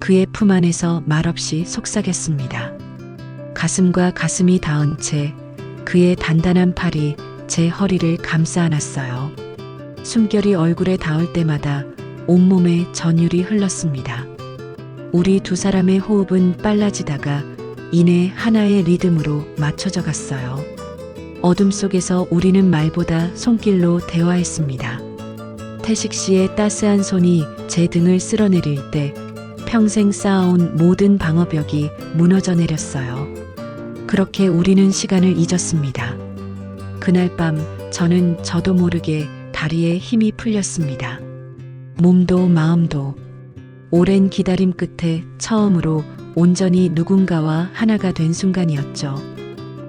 그의 품 안에서 말없이 속삭였습니다. 가슴과 가슴이 닿은 채 그의 단단한 팔이 제 허리를 감싸 안았어요. 숨결이 얼굴에 닿을 때마다 온몸에 전율이 흘렀습니다. 우리 두 사람의 호흡은 빨라지다가 이내 하나의 리듬으로 맞춰져 갔어요. 어둠 속에서 우리는 말보다 손길로 대화했습니다. 태식 씨의 따스한 손이 제 등을 쓸어내릴 때 평생 쌓아온 모든 방어벽이 무너져 내렸어요. 그렇게 우리는 시간을 잊었습니다. 그날 밤 저는 저도 모르게 다리에 힘이 풀렸습니다. 몸도 마음도. 오랜 기다림 끝에 처음으로 온전히 누군가와 하나가 된 순간이었죠.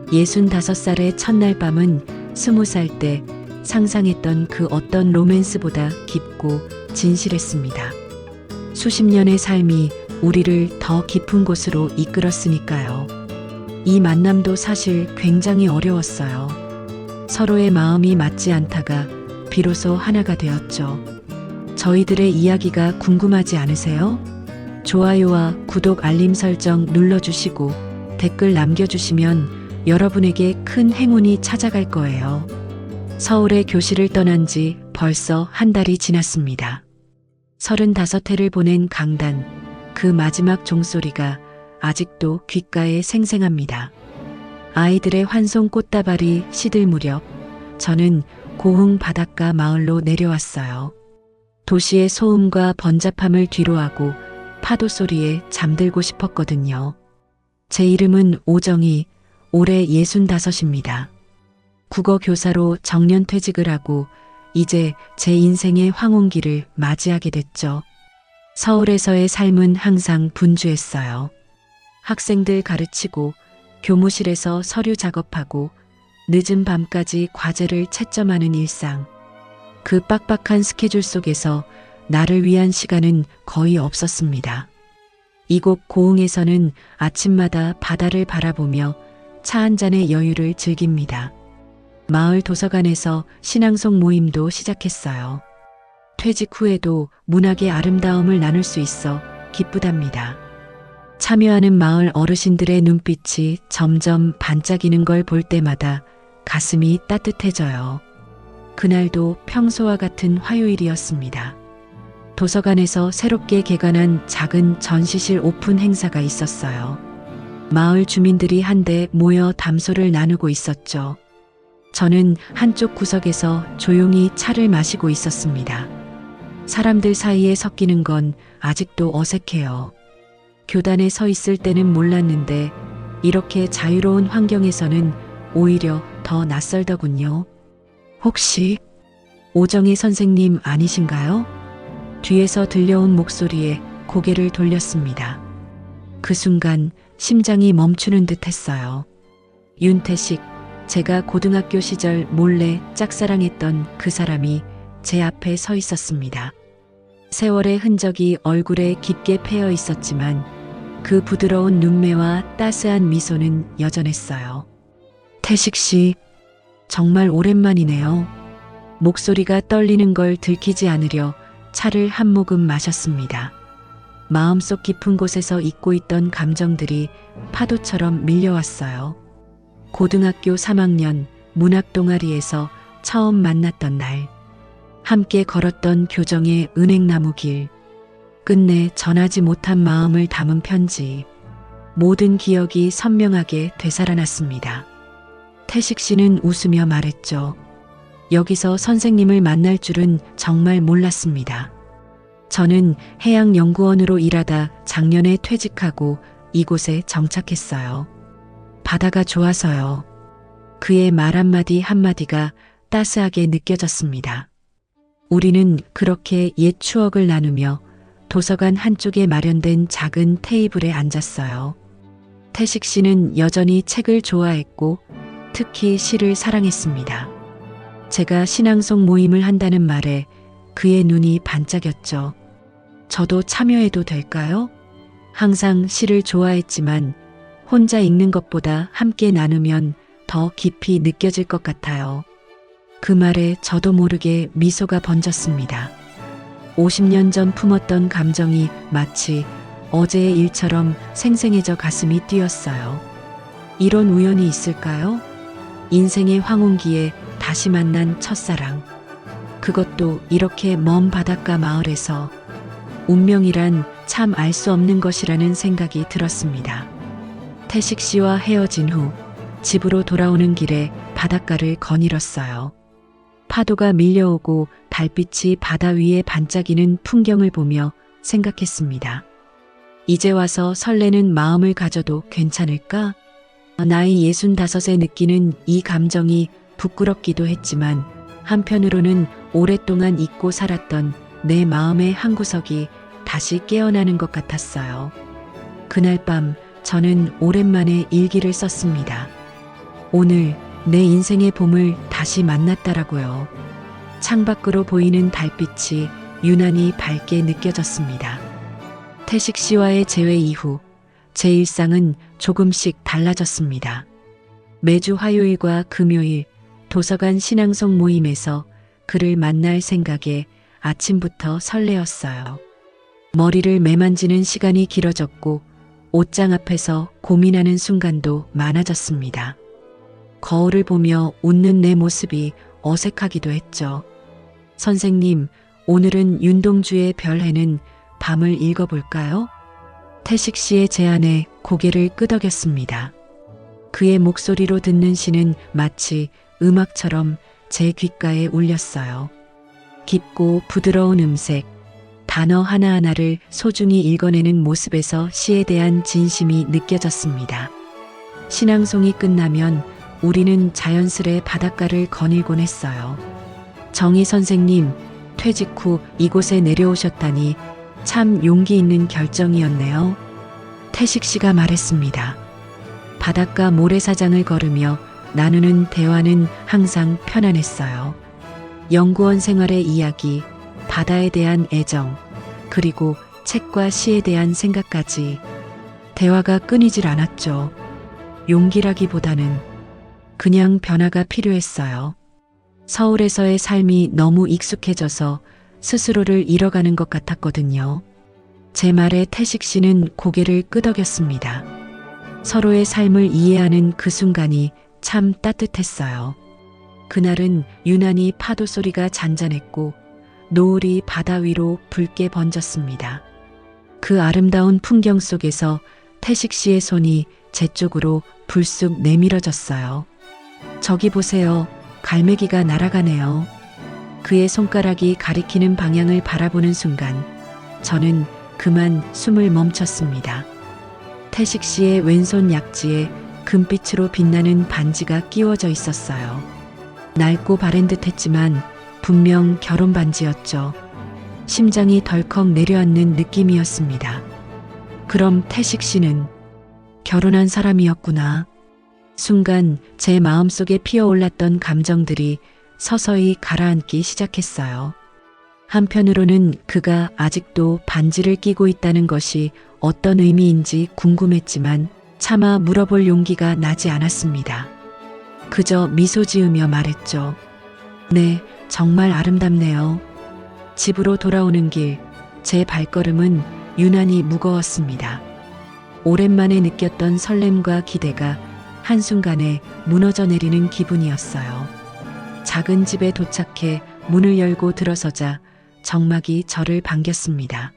65살의 첫날 밤은 20살 때 상상했던 그 어떤 로맨스보다 깊고 진실했습니다. 수십 년의 삶이 우리를 더 깊은 곳으로 이끌었으니까요. 이 만남도 사실 굉장히 어려웠어요. 서로의 마음이 맞지 않다가 비로소 하나가 되었죠. 저희들의 이야기가 궁금하지 않으세요? 좋아요와 구독 알림 설정 눌러주시고 댓글 남겨주시면 여러분에게 큰 행운이 찾아갈 거예요. 서울의 교실을 떠난 지 벌써 한 달이 지났습니다. 35회를 보낸 강단, 그 마지막 종소리가 아직도 귓가에 생생합니다. 아이들의 환송 꽃다발이 시들 무렵 저는 고흥 바닷가 마을로 내려왔어요. 도시의 소음과 번잡함을 뒤로하고 파도 소리에 잠들고 싶었거든요. 제 이름은 오정희, 올해 65입니다. 국어 교사로 정년퇴직을 하고 이제 제 인생의 황혼기를 맞이하게 됐죠. 서울에서의 삶은 항상 분주했어요. 학생들 가르치고 교무실에서 서류 작업하고 늦은 밤까지 과제를 채점하는 일상. 그 빡빡한 스케줄 속에서 나를 위한 시간은 거의 없었습니다. 이곳 고흥에서는 아침마다 바다를 바라보며 차 한 잔의 여유를 즐깁니다. 마을 도서관에서 신앙송 모임도 시작했어요. 퇴직 후에도 문학의 아름다움을 나눌 수 있어 기쁘답니다. 참여하는 마을 어르신들의 눈빛이 점점 반짝이는 걸 볼 때마다 가슴이 따뜻해져요. 그날도 평소와 같은 화요일이었습니다. 도서관에서 새롭게 개관한 작은 전시실 오픈 행사가 있었어요. 마을 주민들이 한데 모여 담소를 나누고 있었죠. 저는 한쪽 구석에서 조용히 차를 마시고 있었습니다. 사람들 사이에 섞이는 건 아직도 어색해요. 교단에 서 있을 때는 몰랐는데 이렇게 자유로운 환경에서는 오히려 더 낯설더군요. 혹시 오정희 선생님 아니신가요? 뒤에서 들려온 목소리에 고개를 돌렸습니다. 그 순간 심장이 멈추는 듯 했어요. 윤태식, 제가 고등학교 시절 몰래 짝사랑했던 그 사람이 제 앞에 서 있었습니다. 세월의 흔적이 얼굴에 깊게 패여 있었지만 그 부드러운 눈매와 따스한 미소는 여전했어요. 태식 씨, 정말 오랜만이네요. 목소리가 떨리는 걸 들키지 않으려 차를 한 모금 마셨습니다. 마음속 깊은 곳에서 잊고 있던 감정들이 파도처럼 밀려왔어요. 고등학교 3학년 문학 동아리에서 처음 만났던 날, 함께 걸었던 교정의 은행나무 길, 끝내 전하지 못한 마음을 담은 편지, 모든 기억이 선명하게 되살아났습니다. 태식 씨는 웃으며 말했죠. 여기서 선생님을 만날 줄은 정말 몰랐습니다. 저는 해양연구원으로 일하다 작년에 퇴직하고 이곳에 정착했어요. 바다가 좋아서요. 그의 말 한마디 한마디가 따스하게 느껴졌습니다. 우리는 그렇게 옛 추억을 나누며 도서관 한쪽에 마련된 작은 테이블에 앉았어요. 태식 씨는 여전히 책을 좋아했고 특히 시를 사랑했습니다. 제가 신앙송 모임을 한다는 말에 그의 눈이 반짝였죠. 저도 참여해도 될까요? 항상 시를 좋아했지만 혼자 읽는 것보다 함께 나누면 더 깊이 느껴질 것 같아요. 그 말에 저도 모르게 미소가 번졌습니다. 50년 전 품었던 감정이 마치 어제의 일처럼 생생해져 가슴이 뛰었어요. 이런 우연이 있을까요? 인생의 황혼기에 다시 만난 첫사랑. 그것도 이렇게 먼 바닷가 마을에서. 운명이란 참 알 수 없는 것이라는 생각이 들었습니다. 태식 씨와 헤어진 후 집으로 돌아오는 길에 바닷가를 거닐었어요. 파도가 밀려오고 달빛이 바다 위에 반짝이는 풍경을 보며 생각했습니다. 이제 와서 설레는 마음을 가져도 괜찮을까? 나이 65에 느끼는 이 감정이 부끄럽기도 했지만 한편으로는 오랫동안 잊고 살았던 내 마음의 한 구석이 다시 깨어나는 것 같았어요. 그날 밤 저는 오랜만에 일기를 썼습니다. 오늘 내 인생의 봄을 다시 만났다라고요. 창밖으로 보이는 달빛이 유난히 밝게 느껴졌습니다. 태식 씨와의 재회 이후 제 일상은 조금씩 달라졌습니다. 매주 화요일과 금요일 도서관 신앙송 모임에서 그를 만날 생각에 아침부터 설레었어요. 머리를 매만지는 시간이 길어졌고 옷장 앞에서 고민하는 순간도 많아졌습니다. 거울을 보며 웃는 내 모습이 어색하기도 했죠. 선생님, 오늘은 윤동주의 별해는 밤을 읽어볼까요? 태식 씨의 제안에 고개를 끄덕였습니다. 그의 목소리로 듣는 시는 마치 음악처럼 제 귓가에 울렸어요. 깊고 부드러운 음색, 단어 하나하나를 소중히 읽어내는 모습에서 시에 대한 진심이 느껴졌습니다. 신앙송이 끝나면 우리는 자연스레 바닷가를 거닐곤 했어요. 정희 선생님, 퇴직 후 이곳에 내려오셨다니 참 용기 있는 결정이었네요. 태식 씨가 말했습니다. 바닷가 모래사장을 걸으며 나누는 대화는 항상 편안했어요. 연구원 생활의 이야기, 바다에 대한 애정, 그리고 책과 시에 대한 생각까지. 대화가 끊이질 않았죠. 용기라기보다는 그냥 변화가 필요했어요. 서울에서의 삶이 너무 익숙해져서 스스로를 잃어가는 것 같았거든요. 제 말에 태식 씨는 고개를 끄덕였습니다. 서로의 삶을 이해하는 그 순간이 참 따뜻했어요. 그날은 유난히 파도 소리가 잔잔했고 노을이 바다 위로 붉게 번졌습니다. 그 아름다운 풍경 속에서 태식 씨의 손이 제 쪽으로 불쑥 내밀어졌어요. 저기 보세요. 갈매기가 날아가네요. 그의 손가락이 가리키는 방향을 바라보는 순간 저는 그만 숨을 멈췄습니다. 태식 씨의 왼손 약지에 금빛으로 빛나는 반지가 끼워져 있었어요. 낡고 바랜 듯 했지만 분명 결혼 반지였죠. 심장이 덜컥 내려앉는 느낌이었습니다. 그럼 태식 씨는 결혼한 사람이었구나. 순간 제 마음속에 피어올랐던 감정들이 서서히 가라앉기 시작했어요. 한편으로는 그가 아직도 반지를 끼고 있다는 것이 어떤 의미인지 궁금했지만 차마 물어볼 용기가 나지 않았습니다. 그저 미소 지으며 말했죠. 네, 정말 아름답네요. 집으로 돌아오는 길, 제 발걸음은 유난히 무거웠습니다. 오랜만에 느꼈던 설렘과 기대가 한순간에 무너져 내리는 기분이었어요. 작은 집에 도착해 문을 열고 들어서자 정막이 저를 반겼습니다.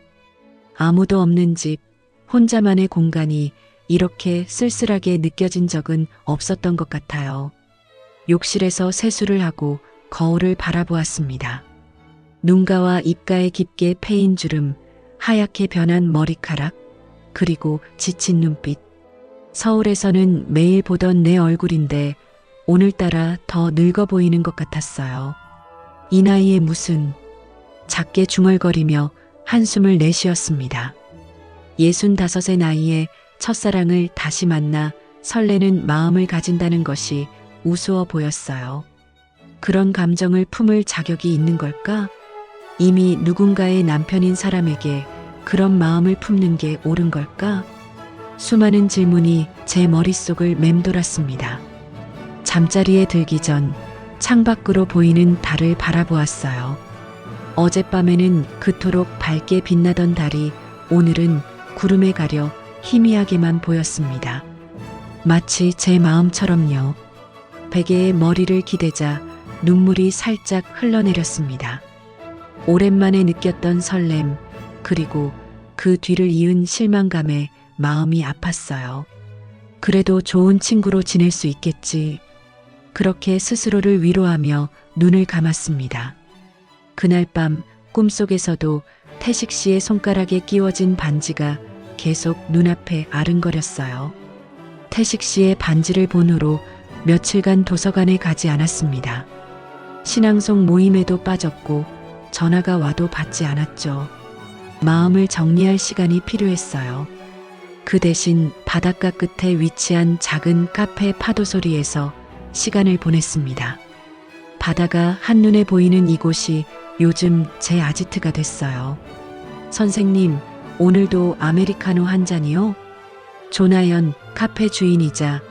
아무도 없는 집, 혼자만의 공간이 이렇게 쓸쓸하게 느껴진 적은 없었던 것 같아요. 욕실에서 세수를 하고 거울을 바라보았습니다. 눈가와 입가에 깊게 패인 주름, 하얗게 변한 머리카락, 그리고 지친 눈빛. 서울에서는 매일 보던 내 얼굴인데 오늘따라 더 늙어 보이는 것 같았어요. 이 나이에 무슨. 작게 중얼거리며 한숨을 내쉬었습니다. 65의 나이에 첫사랑을 다시 만나 설레는 마음을 가진다는 것이 우스워 보였어요. 그런 감정을 품을 자격이 있는 걸까? 이미 누군가의 남편인 사람에게 그런 마음을 품는 게 옳은 걸까? 수많은 질문이 제 머릿속을 맴돌았습니다. 잠자리에 들기 전 창밖으로 보이는 달을 바라보았어요. 어젯밤에는 그토록 밝게 빛나던 달이 오늘은 구름에 가려 희미하게만 보였습니다. 마치 제 마음처럼요. 베개에 머리를 기대자 눈물이 살짝 흘러내렸습니다. 오랜만에 느꼈던 설렘, 그리고 그 뒤를 이은 실망감에 마음이 아팠어요. 그래도 좋은 친구로 지낼 수 있겠지. 그렇게 스스로를 위로하며 눈을 감았습니다. 그날 밤 꿈속에서도 태식 씨의 손가락에 끼워진 반지가 계속 눈앞에 아른거렸어요. 태식 씨의 반지를 본 후로 며칠간 도서관에 가지 않았습니다. 신앙송 모임에도 빠졌고 전화가 와도 받지 않았죠. 마음을 정리할 시간이 필요했어요. 그 대신 바닷가 끝에 위치한 작은 카페 파도 소리에서 시간을 보냈습니다. 바다가 한눈에 보이는 이곳이 요즘 제 아지트가 됐어요. 선생님, 오늘도 아메리카노 한 잔이요? 조나연, 카페 주인이자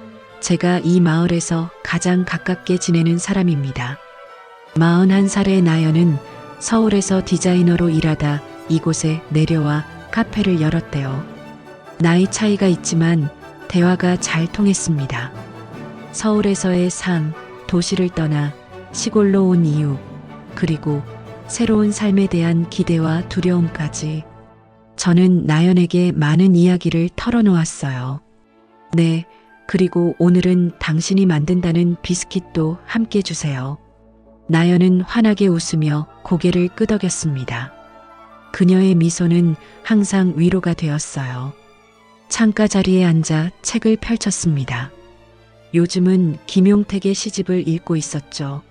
제가 이 마을에서 가장 가깝게 지내는 사람입니다. 41살의 나연은 서울에서 디자이너로 일하다 이곳에 내려와 카페를 열었대요. 나이 차이가 있지만 대화가 잘 통했습니다. 서울에서의 삶, 도시를 떠나 시골로 온 이유, 그리고 새로운 삶에 대한 기대와 두려움까지 저는 나연에게 많은 이야기를 털어놓았어요. 네, 그리고 오늘은 당신이 만든다는 비스킷도 함께 주세요. 나연은 환하게 웃으며 고개를 끄덕였습니다. 그녀의 미소는 항상 위로가 되었어요. 창가 자리에 앉아 책을 펼쳤습니다. 요즘은 김용택의 시집을 읽고 있었죠.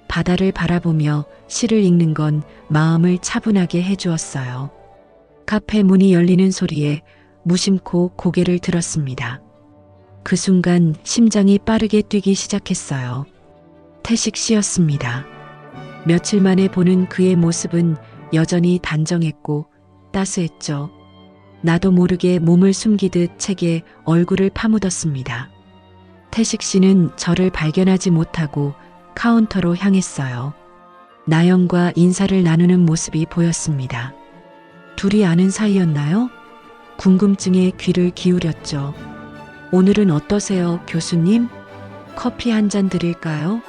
바다를 바라보며 시를 읽는 건 마음을 차분하게 해주었어요. 카페 문이 열리는 소리에 무심코 고개를 들었습니다. 그 순간 심장이 빠르게 뛰기 시작했어요. 태식 씨였습니다. 며칠 만에 보는 그의 모습은 여전히 단정했고 따스했죠. 나도 모르게 몸을 숨기듯 책에 얼굴을 파묻었습니다. 태식 씨는 저를 발견하지 못하고 카운터로 향했어요. 나연과 인사를 나누는 모습이 보였습니다. 둘이 아는 사이였나요? 궁금증에 귀를 기울였죠. 오늘은 어떠세요, 교수님? 커피 한 잔 드릴까요?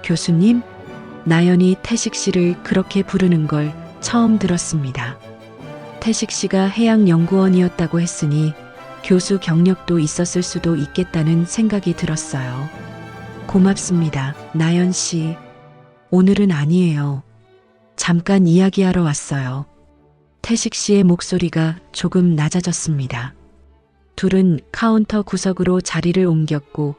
교수님? 나연이 태식 씨를 그렇게 부르는 걸 처음 들었습니다. 태식 씨가 해양연구원이었다고 했으니 교수 경력도 있었을 수도 있겠다는 생각이 들었어요. 고맙습니다, 나연 씨. 오늘은 아니에요. 잠깐 이야기하러 왔어요. 태식 씨의 목소리가 조금 낮아졌습니다. 둘은 카운터 구석으로 자리를 옮겼고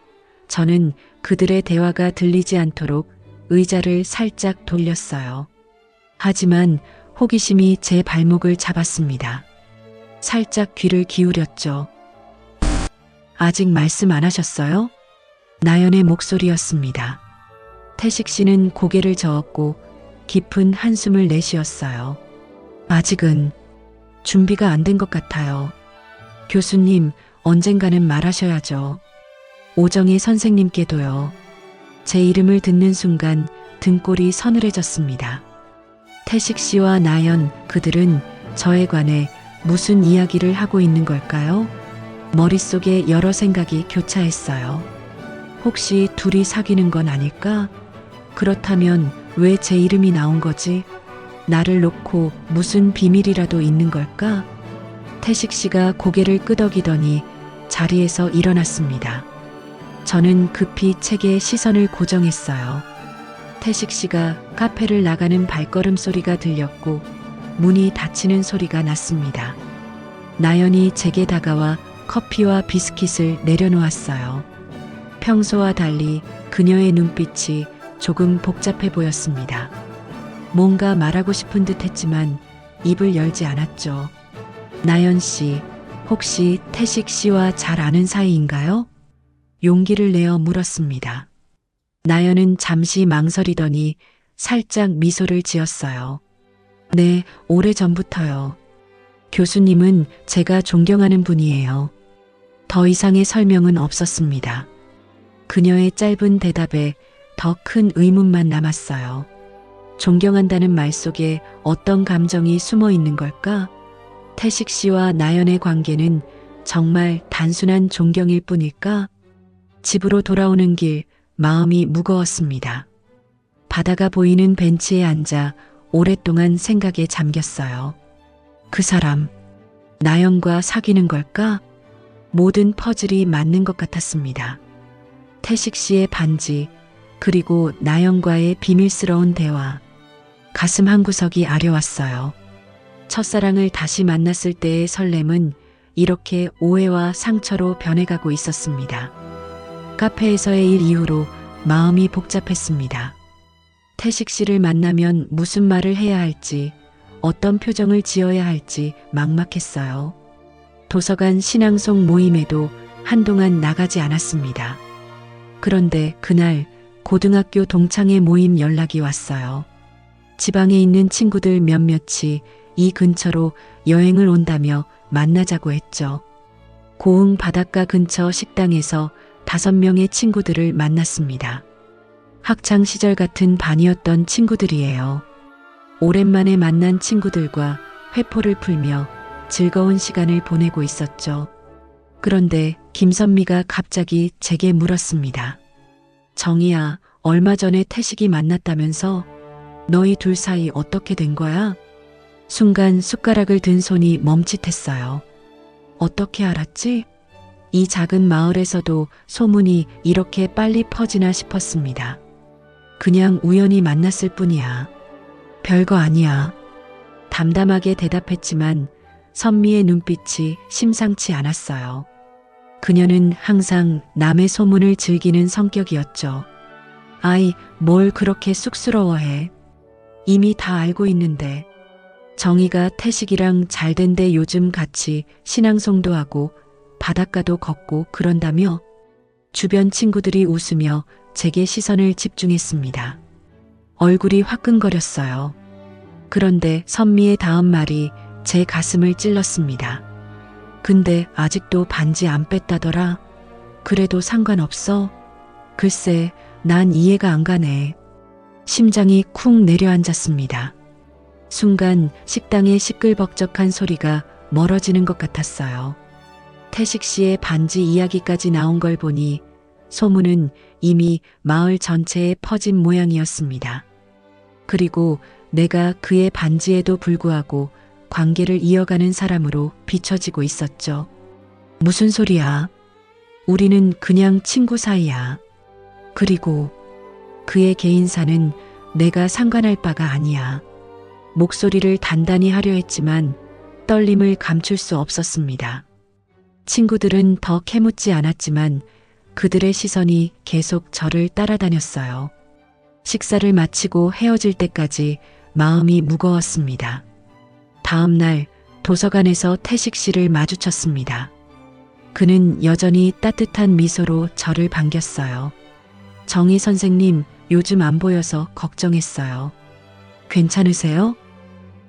저는 그들의 대화가 들리지 않도록 의자를 살짝 돌렸어요. 하지만 호기심이 제 발목을 잡았습니다. 살짝 귀를 기울였죠. 아직 말씀 안 하셨어요? 나연의 목소리였습니다. 태식 씨는 고개를 저었고 깊은 한숨을 내쉬었어요. 아직은 준비가 안 된 것 같아요. 교수님, 언젠가는 말하셔야죠. 오정희 선생님께도요. 제 이름을 듣는 순간 등골이 서늘해졌습니다. 태식 씨와 나연, 그들은 저에 관해 무슨 이야기를 하고 있는 걸까요? 머릿속에 여러 생각이 교차했어요. 혹시 둘이 사귀는 건 아닐까? 그렇다면 왜 제 이름이 나온 거지? 나를 놓고 무슨 비밀이라도 있는 걸까? 태식 씨가 고개를 끄덕이더니 자리에서 일어났습니다. 저는 급히 책에 시선을 고정했어요. 태식 씨가 카페를 나가는 발걸음 소리가 들렸고 문이 닫히는 소리가 났습니다. 나연이 제게 다가와 커피와 비스킷을 내려놓았어요. 평소와 달리 그녀의 눈빛이 조금 복잡해 보였습니다. 뭔가 말하고 싶은 듯 했지만 입을 열지 않았죠. 나연 씨, 혹시 태식 씨와 잘 아는 사이인가요? 용기를 내어 물었습니다. 나연은 잠시 망설이더니 살짝 미소를 지었어요. 네, 오래전부터요. 교수님은 제가 존경하는 분이에요. 더 이상의 설명은 없었습니다. 그녀의 짧은 대답에 더 큰 의문만 남았어요. 존경한다는 말 속에 어떤 감정이 숨어 있는 걸까? 태식 씨와 나연의 관계는 정말 단순한 존경일 뿐일까? 집으로 돌아오는 길 마음이 무거웠습니다. 바다가 보이는 벤치에 앉아 오랫동안 생각에 잠겼어요. 그 사람, 나연과 사귀는 걸까? 모든 퍼즐이 맞는 것 같았습니다. 태식 씨의 반지, 그리고 나연과의 비밀스러운 대화. 가슴 한구석이 아려왔어요. 첫사랑을 다시 만났을 때의 설렘은 이렇게 오해와 상처로 변해가고 있었습니다. 카페에서의 일 이후로 마음이 복잡했습니다. 태식 씨를 만나면 무슨 말을 해야 할지, 어떤 표정을 지어야 할지 막막했어요. 도서관 신앙송 모임에도 한동안 나가지 않았습니다. 그런데 그날 고등학교 동창회 모임 연락이 왔어요. 지방에 있는 친구들 몇몇이 이 근처로 여행을 온다며 만나자고 했죠. 고흥 바닷가 근처 식당에서 5명의 친구들을 만났습니다. 학창 시절 같은 반이었던 친구들이에요. 오랜만에 만난 친구들과 회포를 풀며 즐거운 시간을 보내고 있었죠. 그런데 김선미가 갑자기 제게 물었습니다. 정희야, 얼마 전에 태식이 만났다면서? 너희 둘 사이 어떻게 된 거야? 순간 숟가락을 든 손이 멈칫했어요. 어떻게 알았지? 이 작은 마을에서도 소문이 이렇게 빨리 퍼지나 싶었습니다. 그냥 우연히 만났을 뿐이야. 별거 아니야. 담담하게 대답했지만 선미의 눈빛이 심상치 않았어요. 그녀는 항상 남의 소문을 즐기는 성격이었죠. 아이, 뭘 그렇게 쑥스러워해. 이미 다 알고 있는데. 정희가 태식이랑 잘 된대. 요즘 같이 신앙송도 하고 바닷가도 걷고 그런다며? 주변 친구들이 웃으며 제게 시선을 집중했습니다. 얼굴이 화끈거렸어요. 그런데 선미의 다음 말이 제 가슴을 찔렀습니다. 근데 아직도 반지 안 뺐다더라. 그래도 상관없어? 글쎄, 난 이해가 안 가네. 심장이 쿵 내려앉았습니다. 순간 식당의 시끌벅적한 소리가 멀어지는 것 같았어요. 태식 씨의 반지 이야기까지 나온 걸 보니 소문은 이미 마을 전체에 퍼진 모양이었습니다. 그리고 내가 그의 반지에도 불구하고 관계를 이어가는 사람으로 비춰지고 있었죠. 무슨 소리야? 우리는 그냥 친구 사이야. 그리고 그의 개인사는 내가 상관할 바가 아니야. 목소리를 단단히 하려 했지만 떨림을 감출 수 없었습니다. 친구들은 더 캐묻지 않았지만 그들의 시선이 계속 저를 따라다녔어요. 식사를 마치고 헤어질 때까지 마음이 무거웠습니다. 다음 날 도서관에서 태식 씨를 마주쳤습니다. 그는 여전히 따뜻한 미소로 저를 반겼어요. 정희 선생님, 요즘 안 보여서 걱정했어요. 괜찮으세요?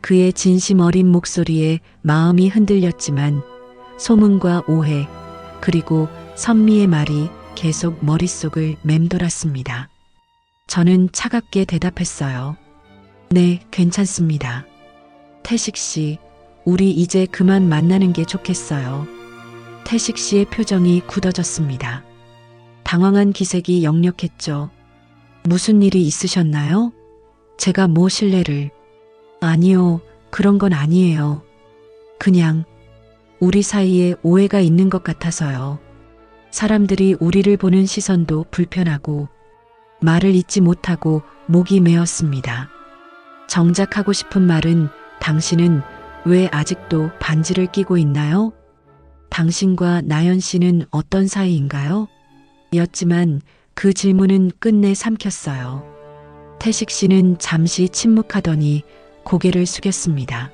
그의 진심 어린 목소리에 마음이 흔들렸지만 소문과 오해, 그리고 선미의 말이 계속 머릿속을 맴돌았습니다. 저는 차갑게 대답했어요. 네, 괜찮습니다. 태식 씨, 우리 이제 그만 만나는 게 좋겠어요. 태식 씨의 표정이 굳어졌습니다. 당황한 기색이 역력했죠. 무슨 일이 있으셨나요? 제가 뭐 실례를... 아니요, 그런 건 아니에요. 그냥 우리 사이에 오해가 있는 것 같아서요. 사람들이 우리를 보는 시선도 불편하고 말을 잇지 못하고 목이 메었습니다. 정작 하고 싶은 말은 당신은 왜 아직도 반지를 끼고 있나요? 당신과 나연 씨는 어떤 사이인가요? 였지만 그 질문은 끝내 삼켰어요. 태식 씨는 잠시 침묵하더니 고개를 숙였습니다.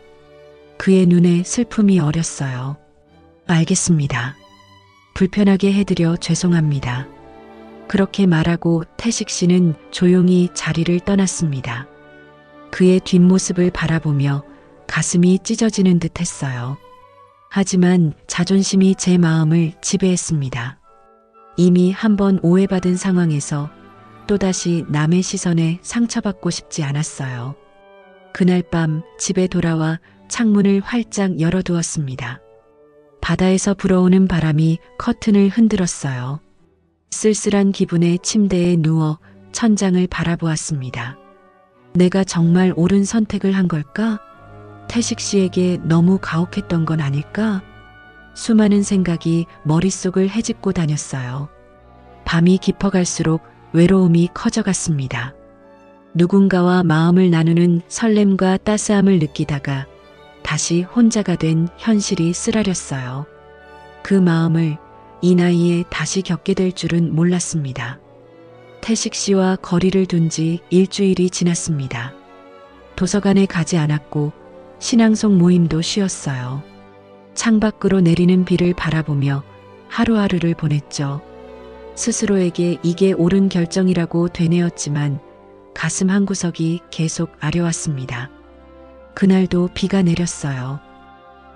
그의 눈에 슬픔이 어렸어요. 알겠습니다. 불편하게 해드려 죄송합니다. 그렇게 말하고 태식 씨는 조용히 자리를 떠났습니다. 그의 뒷모습을 바라보며 가슴이 찢어지는 듯 했어요. 하지만 자존심이 제 마음을 지배했습니다. 이미 한번 오해받은 상황에서 또다시 남의 시선에 상처받고 싶지 않았어요. 그날 밤 집에 돌아와 창문을 활짝 열어두었습니다. 바다에서 불어오는 바람이 커튼을 흔들었어요. 쓸쓸한 기분에 침대에 누워 천장을 바라보았습니다. 내가 정말 옳은 선택을 한 걸까? 태식 씨에게 너무 가혹했던 건 아닐까? 수많은 생각이 머릿속을 헤집고 다녔어요. 밤이 깊어갈수록 외로움이 커져갔습니다. 누군가와 마음을 나누는 설렘과 따스함을 느끼다가 다시 혼자가 된 현실이 쓰라렸어요. 그 마음을 이 나이에 다시 겪게 될 줄은 몰랐습니다. 태식 씨와 거리를 둔 지 일주일이 지났습니다. 도서관에 가지 않았고 신앙송 모임도 쉬었어요. 창밖으로 내리는 비를 바라보며 하루하루를 보냈죠. 스스로에게 이게 옳은 결정이라고 되뇌었지만 가슴 한구석이 계속 아려왔습니다. 그날도 비가 내렸어요.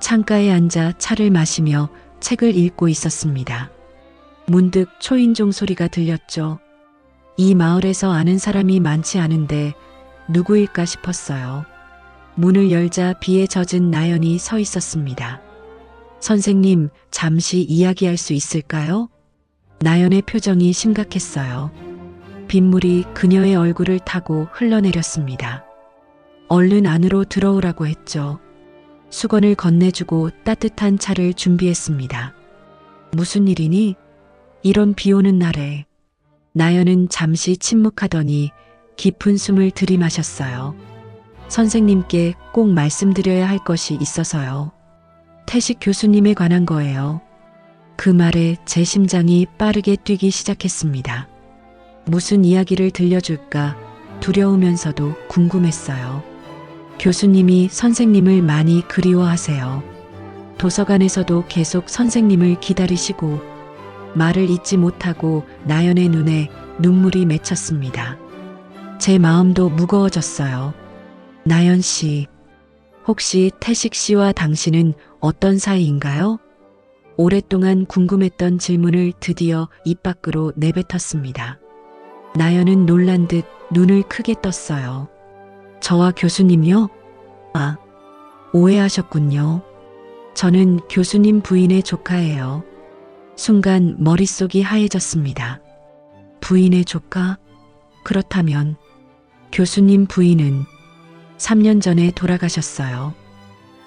창가에 앉아 차를 마시며 책을 읽고 있었습니다. 문득 초인종 소리가 들렸죠. 이 마을에서 아는 사람이 많지 않은데 누구일까 싶었어요. 문을 열자 비에 젖은 나연이 서 있었습니다. 선생님, 잠시 이야기할 수 있을까요? 나연의 표정이 심각했어요. 빗물이 그녀의 얼굴을 타고 흘러내렸습니다. 얼른 안으로 들어오라고 했죠. 수건을 건네주고 따뜻한 차를 준비했습니다. 무슨 일이니? 이런 비 오는 날에. 나연은 잠시 침묵하더니 깊은 숨을 들이마셨어요. 선생님께 꼭 말씀드려야 할 것이 있어서요. 태식 교수님에 관한 거예요. 그 말에 제 심장이 빠르게 뛰기 시작했습니다. 무슨 이야기를 들려줄까 두려우면서도 궁금했어요. 교수님이 선생님을 많이 그리워하세요. 도서관에서도 계속 선생님을 기다리시고 말을 잇지 못하고 나연의 눈에 눈물이 맺혔습니다. 제 마음도 무거워졌어요. 나연 씨, 혹시 태식 씨와 당신은 어떤 사이인가요? 오랫동안 궁금했던 질문을 드디어 입 밖으로 내뱉었습니다. 나연은 놀란 듯 눈을 크게 떴어요. 저와 교수님요? 아, 오해하셨군요. 저는 교수님 부인의 조카예요. 순간 머릿속이 하얘졌습니다. 부인의 조카? 그렇다면 교수님 부인은 3년 전에 돌아가셨어요.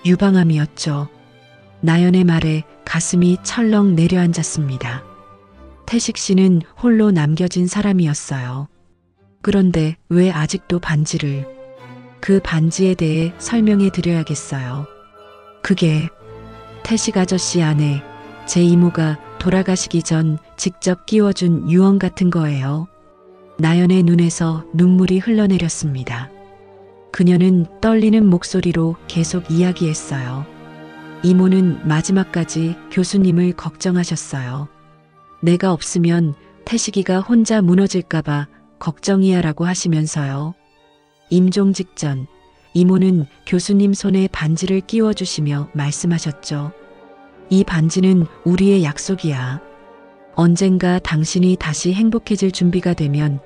유방암이었죠. 나연의 말에 가슴이 철렁 내려앉았습니다. 태식 씨는 홀로 남겨진 사람이었어요. 그런데 왜 아직도 반지를? 그 반지에 대해 설명해 드려야겠어요. 그게 태식 아저씨 아내, 제 이모가 돌아가시기 전 직접 끼워준 유언 같은 거예요. 나연의 눈에서 눈물이 흘러내렸습니다. 그녀는 떨리는 목소리로 계속 이야기했어요. 이모는 마지막까지 교수님을 걱정하셨어요. 내가 없으면 태식이가 혼자 무너질까봐 걱정이야라고 하시면서요. 임종 직전 이모는 교수님 손에 반지를 끼워주시며 말씀하셨죠. 이 반지는 우리의 약속이야. 언젠가 당신이 다시 행복해질 준비가 되면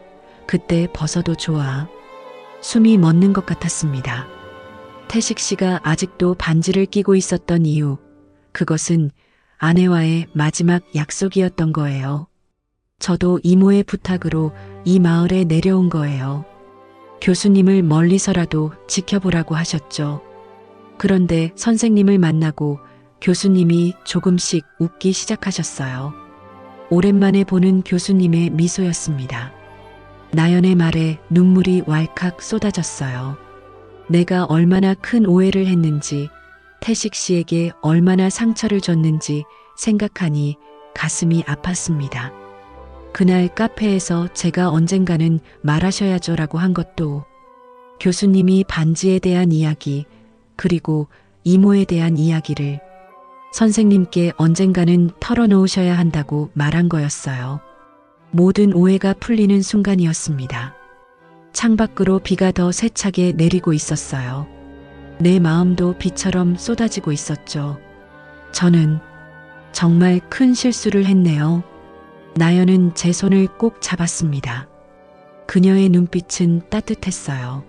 그때 벗어도 좋아. 숨이 멎는 것 같았습니다. 태식 씨가 아직도 반지를 끼고 있었던 이유, 그것은 아내와의 마지막 약속이었던 거예요. 저도 이모의 부탁으로 이 마을에 내려온 거예요. 교수님을 멀리서라도 지켜보라고 하셨죠. 그런데 선생님을 만나고 교수님이 조금씩 웃기 시작하셨어요. 오랜만에 보는 교수님의 미소였습니다. 나연의 말에 눈물이 왈칵 쏟아졌어요. 내가 얼마나 큰 오해를 했는지, 태식 씨에게 얼마나 상처를 줬는지 생각하니 가슴이 아팠습니다. 그날 카페에서 제가 언젠가는 말하셔야죠라고 한 것도 교수님이 반지에 대한 이야기, 그리고 이모에 대한 이야기를 선생님께 언젠가는 털어놓으셔야 한다고 말한 거였어요. 모든 오해가 풀리는 순간이었습니다. 창밖으로 비가 더 세차게 내리고 있었어요. 내 마음도 비처럼 쏟아지고 있었죠. 저는 정말 큰 실수를 했네요. 나연은 제 손을 꼭 잡았습니다. 그녀의 눈빛은 따뜻했어요.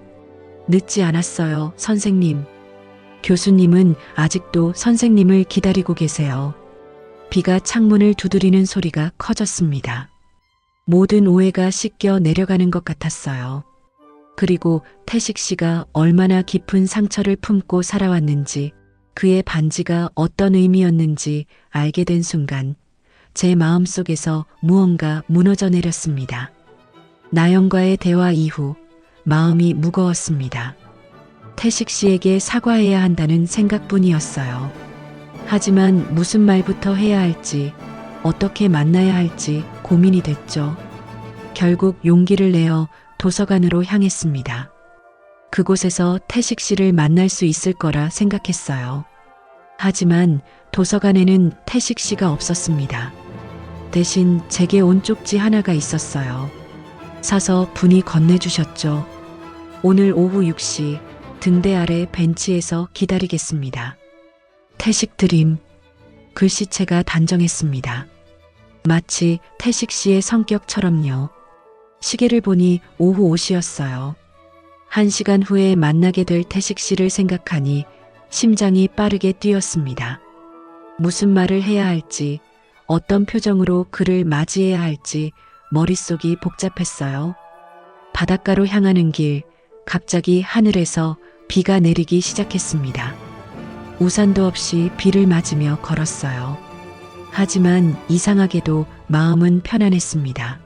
늦지 않았어요, 선생님. 교수님은 아직도 선생님을 기다리고 계세요. 비가 창문을 두드리는 소리가 커졌습니다. 모든 오해가 씻겨 내려가는 것 같았어요. 그리고 태식 씨가 얼마나 깊은 상처를 품고 살아왔는지, 그의 반지가 어떤 의미였는지 알게 된 순간 제 마음속에서 무언가 무너져 내렸습니다. 나영과의 대화 이후 마음이 무거웠습니다. 태식 씨에게 사과해야 한다는 생각뿐이었어요. 하지만 무슨 말부터 해야 할지, 어떻게 만나야 할지 고민이 됐죠. 결국 용기를 내어 도서관으로 향했습니다. 그곳에서 태식 씨를 만날 수 있을 거라 생각했어요. 하지만 도서관에는 태식 씨가 없었습니다. 대신 제게 온 쪽지 하나가 있었어요. 사서 분이 건네주셨죠. 오늘 오후 6시 등대 아래 벤치에서 기다리겠습니다. 태식 드림. 글씨체가 단정했습니다. 마치 태식 씨의 성격처럼요. 시계를 보니 오후 5시였어요. 1시간 후에 만나게 될 태식 씨를 생각하니 심장이 빠르게 뛰었습니다. 무슨 말을 해야 할지, 어떤 표정으로 그를 맞이해야 할지 머릿속이 복잡했어요. 바닷가로 향하는 길, 갑자기 하늘에서 비가 내리기 시작했습니다. 우산도 없이 비를 맞으며 걸었어요. 하지만 이상하게도 마음은 편안했습니다.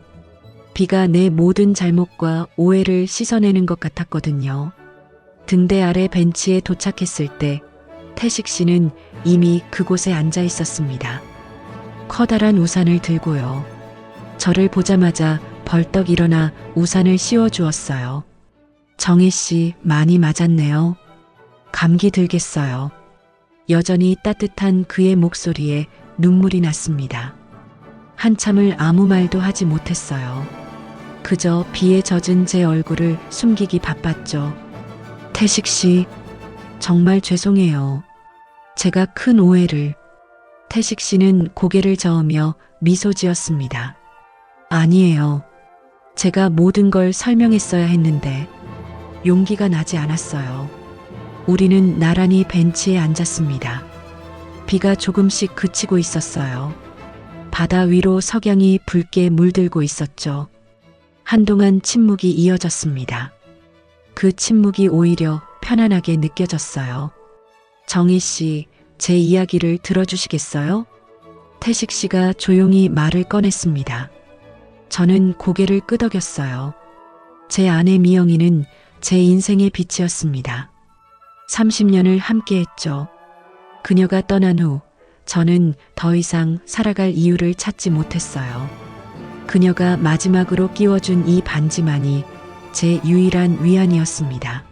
비가 내 모든 잘못과 오해를 씻어내는 것 같았거든요. 등대 아래 벤치에 도착했을 때 태식 씨는 이미 그곳에 앉아 있었습니다. 커다란 우산을 들고요. 저를 보자마자 벌떡 일어나 우산을 씌워주었어요. 정희 씨, 많이 맞았네요. 감기 들겠어요. 여전히 따뜻한 그의 목소리에 눈물이 났습니다. 한참을 아무 말도 하지 못했어요. 그저 비에 젖은 제 얼굴을 숨기기 바빴죠. 태식 씨, 정말 죄송해요. 제가 큰 오해를. 태식 씨는 고개를 저으며 미소 지었습니다. 아니에요. 제가 모든 걸 설명했어야 했는데 용기가 나지 않았어요. 우리는 나란히 벤치에 앉았습니다. 비가 조금씩 그치고 있었어요. 바다 위로 석양이 붉게 물들고 있었죠. 한동안 침묵이 이어졌습니다. 그 침묵이 오히려 편안하게 느껴졌어요. 정희 씨, 제 이야기를 들어주시겠어요? 태식 씨가 조용히 말을 꺼냈습니다. 저는 고개를 끄덕였어요. 제 아내 미영이는 제 인생의 빛이었습니다. 30년을 함께했죠. 그녀가 떠난 후 저는 더 이상 살아갈 이유를 찾지 못했어요. 그녀가 마지막으로 끼워준 이 반지만이 제 유일한 위안이었습니다.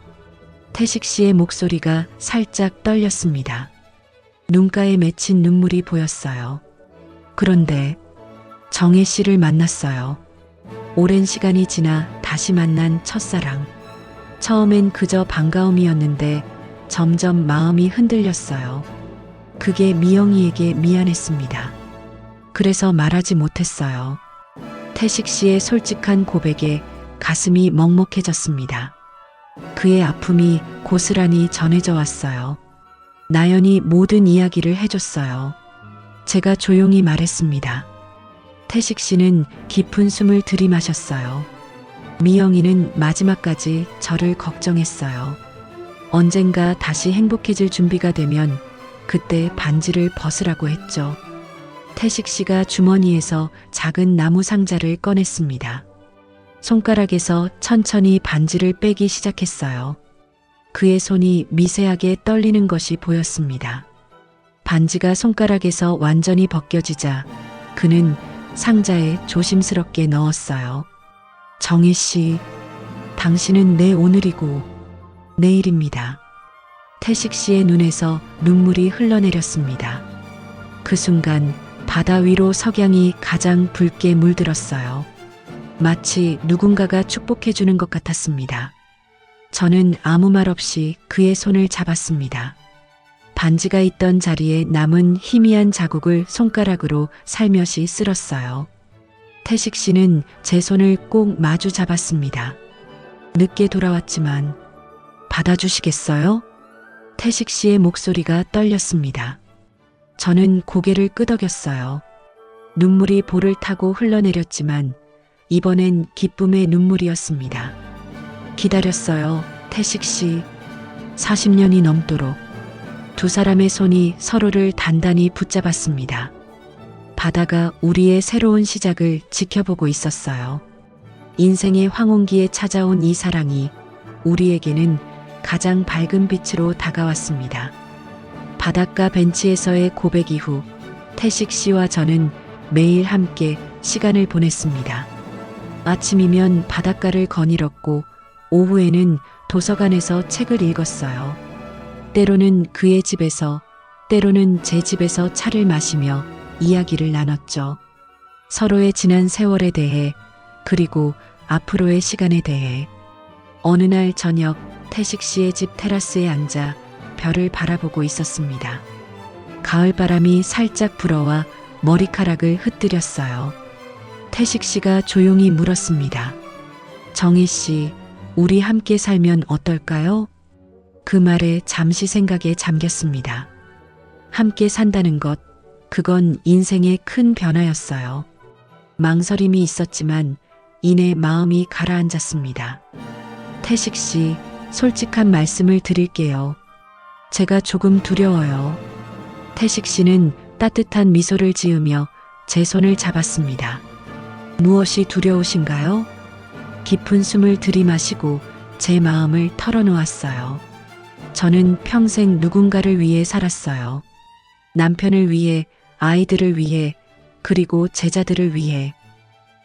태식 씨의 목소리가 살짝 떨렸습니다. 눈가에 맺힌 눈물이 보였어요. 그런데 정혜 씨를 만났어요. 오랜 시간이 지나 다시 만난 첫사랑. 처음엔 그저 반가움이었는데 점점 마음이 흔들렸어요. 그게 미영이에게 미안했습니다. 그래서 말하지 못했어요. 태식 씨의 솔직한 고백에 가슴이 먹먹해졌습니다. 그의 아픔이 고스란히 전해져 왔어요. 나연이 모든 이야기를 해줬어요. 제가 조용히 말했습니다. 태식 씨는 깊은 숨을 들이마셨어요. 미영이는 마지막까지 저를 걱정했어요. 언젠가 다시 행복해질 준비가 되면 그때 반지를 벗으라고 했죠. 태식 씨가 주머니에서 작은 나무 상자를 꺼냈습니다. 손가락에서 천천히 반지를 빼기 시작했어요. 그의 손이 미세하게 떨리는 것이 보였습니다. 반지가 손가락에서 완전히 벗겨지자 그는 상자에 조심스럽게 넣었어요. 정희 씨, 당신은 내 오늘이고 내일입니다. 태식 씨의 눈에서 눈물이 흘러내렸습니다. 그 순간 바다 위로 석양이 가장 붉게 물들었어요. 마치 누군가가 축복해주는 것 같았습니다. 저는 아무 말 없이 그의 손을 잡았습니다. 반지가 있던 자리에 남은 희미한 자국을 손가락으로 살며시 쓸었어요. 태식 씨는 제 손을 꼭 마주 잡았습니다. 늦게 돌아왔지만 받아주시겠어요? 태식 씨의 목소리가 떨렸습니다. 저는 고개를 끄덕였어요. 눈물이 볼을 타고 흘러내렸지만 이번엔 기쁨의 눈물이었습니다. 기다렸어요, 태식 씨. 40년이 넘도록 두 사람의 손이 서로를 단단히 붙잡았습니다. 바다가 우리의 새로운 시작을 지켜보고 있었어요. 인생의 황혼기에 찾아온 이 사랑이 우리에게는 가장 밝은 빛으로 다가왔습니다. 바닷가 벤치에서의 고백 이후 태식 씨와 저는 매일 함께 시간을 보냈습니다. 아침이면 바닷가를 거닐었고 오후에는 도서관에서 책을 읽었어요. 때로는 그의 집에서, 때로는 제 집에서 차를 마시며 이야기를 나눴죠. 서로의 지난 세월에 대해, 그리고 앞으로의 시간에 대해. 어느 날 저녁 태식 씨의 집 테라스에 앉아 별을 바라보고 있었습니다. 가을바람이 살짝 불어와 머리카락을 흩뜨렸어요. 태식 씨가 조용히 물었습니다. 정희 씨, 우리 함께 살면 어떨까요? 그 말에 잠시 생각에 잠겼습니다. 함께 산다는 것, 그건 인생의 큰 변화였어요. 망설임이 있었지만 이내 마음이 가라앉았습니다. 태식 씨, 솔직한 말씀을 드릴게요. 제가 조금 두려워요. 태식 씨는 따뜻한 미소를 지으며 제 손을 잡았습니다. 무엇이 두려우신가요? 깊은 숨을 들이마시고 제 마음을 털어놓았어요. 저는 평생 누군가를 위해 살았어요. 남편을 위해, 아이들을 위해, 그리고 제자들을 위해.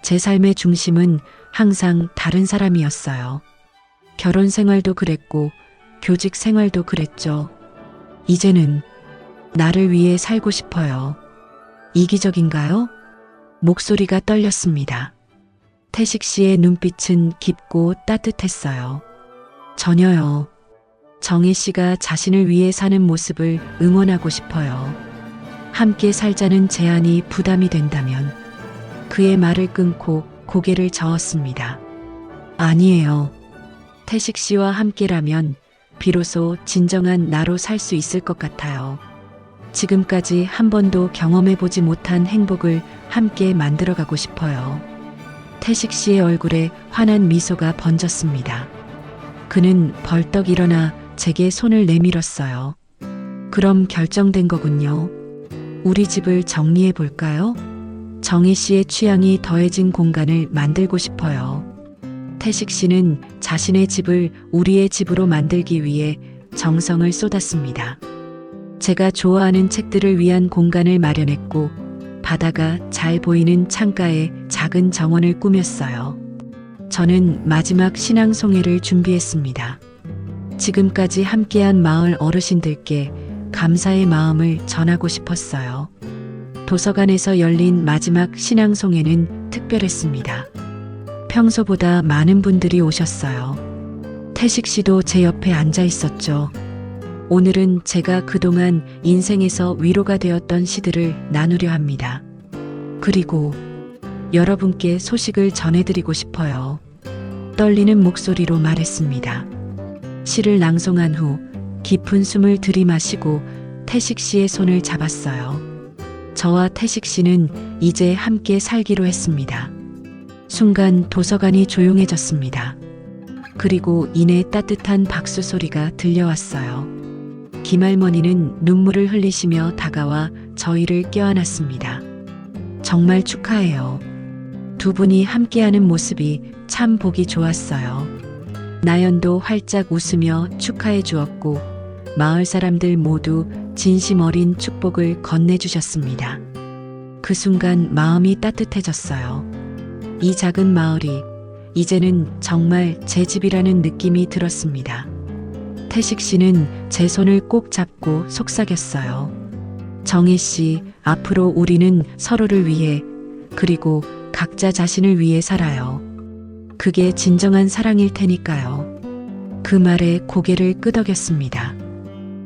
제 삶의 중심은 항상 다른 사람이었어요. 결혼 생활도 그랬고, 교직 생활도 그랬죠. 이제는 나를 위해 살고 싶어요. 이기적인가요? 목소리가 떨렸습니다. 태식 씨의 눈빛은 깊고 따뜻했어요. 전혀요. 정희 씨가 자신을 위해 사는 모습을 응원하고 싶어요. 함께 살자는 제안이 부담이 된다면. 그의 말을 끊고 고개를 저었습니다. 아니에요. 태식 씨와 함께라면 비로소 진정한 나로 살 수 있을 것 같아요. 지금까지 한 번도 경험해보지 못한 행복을 함께 만들어가고 싶어요. 태식 씨의 얼굴에 환한 미소가 번졌습니다. 그는 벌떡 일어나 제게 손을 내밀었어요. 그럼 결정된 거군요. 우리 집을 정리해 볼까요? 정희 씨의 취향이 더해진 공간을 만들고 싶어요. 태식 씨는 자신의 집을 우리의 집으로 만들기 위해 정성을 쏟았습니다. 제가 좋아하는 책들을 위한 공간을 마련했고, 바다가 잘 보이는 창가에 작은 정원을 꾸몄어요. 저는 마지막 신앙송회를 준비했습니다. 지금까지 함께한 마을 어르신들께 감사의 마음을 전하고 싶었어요. 도서관에서 열린 마지막 신앙송회는 특별했습니다. 평소보다 많은 분들이 오셨어요. 태식 씨도 제 옆에 앉아 있었죠. 오늘은 제가 그동안 인생에서 위로가 되었던 시들을 나누려 합니다. 그리고 여러분께 소식을 전해드리고 싶어요. 떨리는 목소리로 말했습니다. 시를 낭송한 후 깊은 숨을 들이마시고 태식 씨의 손을 잡았어요. 저와 태식 씨는 이제 함께 살기로 했습니다. 순간 도서관이 조용해졌습니다. 그리고 이내 따뜻한 박수 소리가 들려왔어요. 김할머니는 눈물을 흘리시며 다가와 저희를 껴안았습니다. 정말 축하해요. 두 분이 함께하는 모습이 참 보기 좋았어요. 나연도 활짝 웃으며 축하해 주었고, 마을 사람들 모두 진심 어린 축복을 건네주셨습니다. 그 순간 마음이 따뜻해졌어요. 이 작은 마을이 이제는 정말 제 집이라는 느낌이 들었습니다. 태식 씨는 제 손을 꼭 잡고 속삭였어요. 정희 씨, 앞으로 우리는 서로를 위해, 그리고 각자 자신을 위해 살아요. 그게 진정한 사랑일 테니까요. 그 말에 고개를 끄덕였습니다.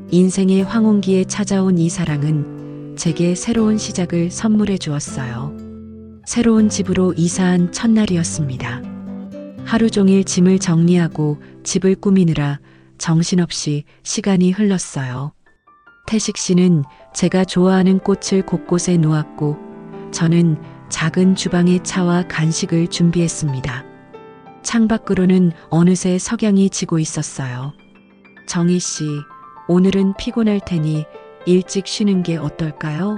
인생의 황혼기에 찾아온 이 사랑은 제게 새로운 시작을 선물해 주었어요. 새로운 집으로 이사한 첫날이었습니다. 하루 종일 짐을 정리하고 집을 꾸미느라 정신없이 시간이 흘렀어요. 태식 씨는 제가 좋아하는 꽃을 곳곳에 놓았고 저는 작은 주방에 차와 간식을 준비했습니다. 창밖으로는 어느새 석양이 지고 있었어요. 정희 씨, 오늘은 피곤할 테니 일찍 쉬는 게 어떨까요?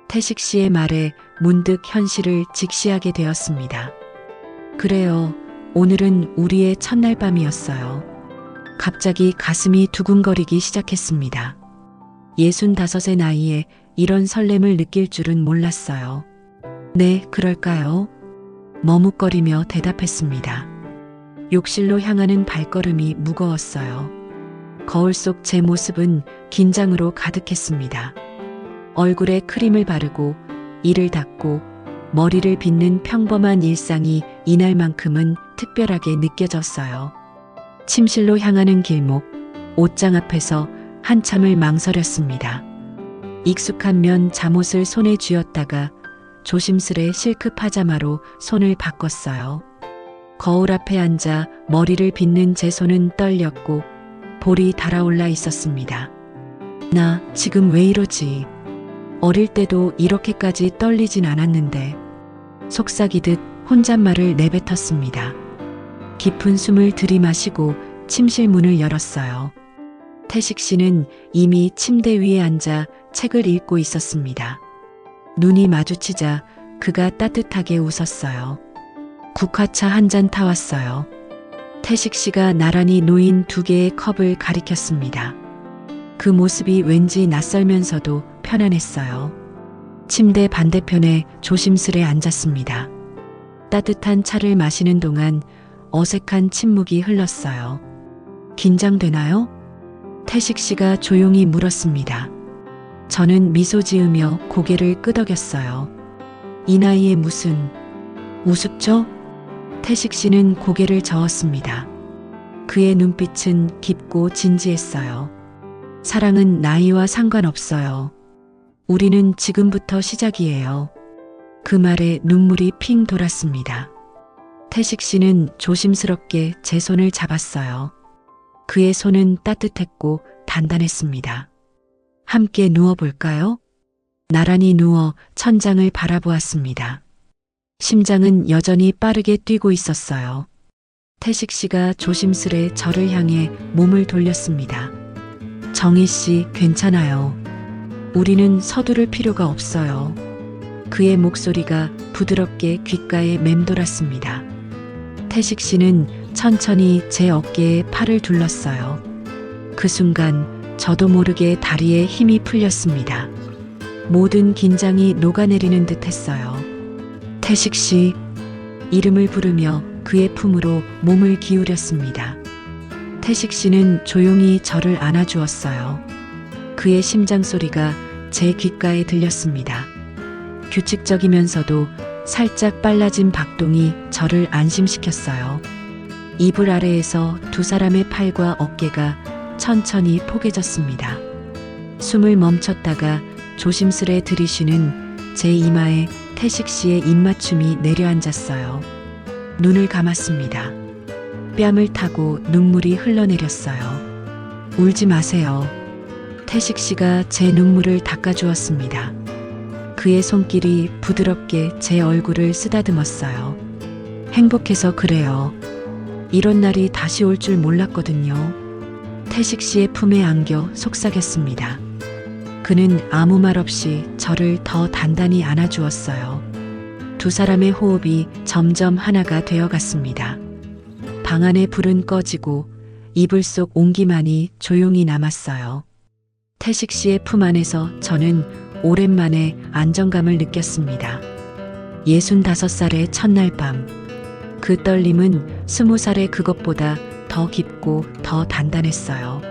태식 씨의 말에 문득 현실을 직시하게 되었습니다. 그래요. 오늘은 우리의 첫날 밤이었어요. 갑자기 가슴이 두근거리기 시작했습니다. 65의 나이에 이런 설렘을 느낄 줄은 몰랐어요. 네, 그럴까요? 머뭇거리며 대답했습니다. 욕실로 향하는 발걸음이 무거웠어요. 거울 속 제 모습은 긴장으로 가득했습니다. 얼굴에 크림을 바르고 이를 닦고 머리를 빗는 평범한 일상이 이날만큼은 특별하게 느껴졌어요. 침실로 향하는 길목, 옷장 앞에서 한참을 망설였습니다. 익숙한 면 잠옷을 손에 쥐었다가 조심스레 실크 파자마로 손을 바꿨어요. 거울 앞에 앉아 머리를 빗는 제 손은 떨렸고 볼이 달아올라 있었습니다. 나 지금 왜 이러지? 어릴 때도 이렇게까지 떨리진 않았는데 속삭이듯 혼잣말을 내뱉었습니다. 깊은 숨을 들이마시고 침실 문을 열었어요. 태식 씨는 이미 침대 위에 앉아 책을 읽고 있었습니다. 눈이 마주치자 그가 따뜻하게 웃었어요. 국화차 한 잔 타왔어요. 태식 씨가 나란히 놓인 2개의 컵을 가리켰습니다. 그 모습이 왠지 낯설면서도 편안했어요. 침대 반대편에 조심스레 앉았습니다. 따뜻한 차를 마시는 동안 어색한 침묵이 흘렀어요. 긴장되나요? 태식 씨가 조용히 물었습니다. 저는 미소 지으며 고개를 끄덕였어요. 이 나이에 무슨 우습죠? 태식 씨는 고개를 저었습니다. 그의 눈빛은 깊고 진지했어요. 사랑은 나이와 상관없어요. 우리는 지금부터 시작이에요. 그 말에 눈물이 핑 돌았습니다. 태식 씨는 조심스럽게 제 손을 잡았어요. 그의 손은 따뜻했고 단단했습니다. 함께 누워볼까요? 나란히 누워 천장을 바라보았습니다. 심장은 여전히 빠르게 뛰고 있었어요. 태식 씨가 조심스레 저를 향해 몸을 돌렸습니다. 정희 씨, 괜찮아요. 우리는 서두를 필요가 없어요. 그의 목소리가 부드럽게 귓가에 맴돌았습니다. 태식 씨는 천천히 제 어깨에 팔을 둘렀어요. 그 순간 저도 모르게 다리에 힘이 풀렸습니다. 모든 긴장이 녹아내리는 듯 했어요. 태식 씨, 이름을 부르며 그의 품으로 몸을 기울였습니다. 태식 씨는 조용히 저를 안아주었어요. 그의 심장 소리가 제 귓가에 들렸습니다. 규칙적이면서도 살짝 빨라진 박동이 저를 안심시켰어요. 이불 아래에서 2사람의 팔과 어깨가 천천히 포개졌습니다. 숨을 멈췄다가 조심스레 들이쉬는 제 이마에 태식 씨의 입맞춤이 내려앉았어요. 눈을 감았습니다. 뺨을 타고 눈물이 흘러내렸어요. 울지 마세요. 태식 씨가 제 눈물을 닦아주었습니다. 그의 손길이 부드럽게 제 얼굴을 쓰다듬었어요. 행복해서 그래요. 이런 날이 다시 올 줄 몰랐거든요. 태식 씨의 품에 안겨 속삭였습니다. 그는 아무 말 없이 저를 더 단단히 안아주었어요. 2사람의 호흡이 점점 하나가 되어갔습니다. 방 안의 불은 꺼지고 이불 속 온기만이 조용히 남았어요. 태식 씨의 품 안에서 저는 오랜만에 안정감을 느꼈습니다. 65살의 첫날 밤. 그 떨림은 20살의 그것보다 더 깊고 더 단단했어요.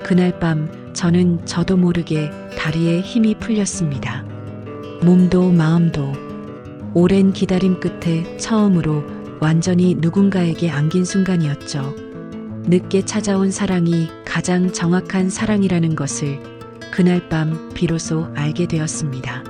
그날 밤 저는 저도 모르게 다리에 힘이 풀렸습니다. 몸도 마음도. 오랜 기다림 끝에 처음으로 완전히 누군가에게 안긴 순간이었죠. 늦게 찾아온 사랑이 가장 정확한 사랑이라는 것을 그날 밤 비로소 알게 되었습니다.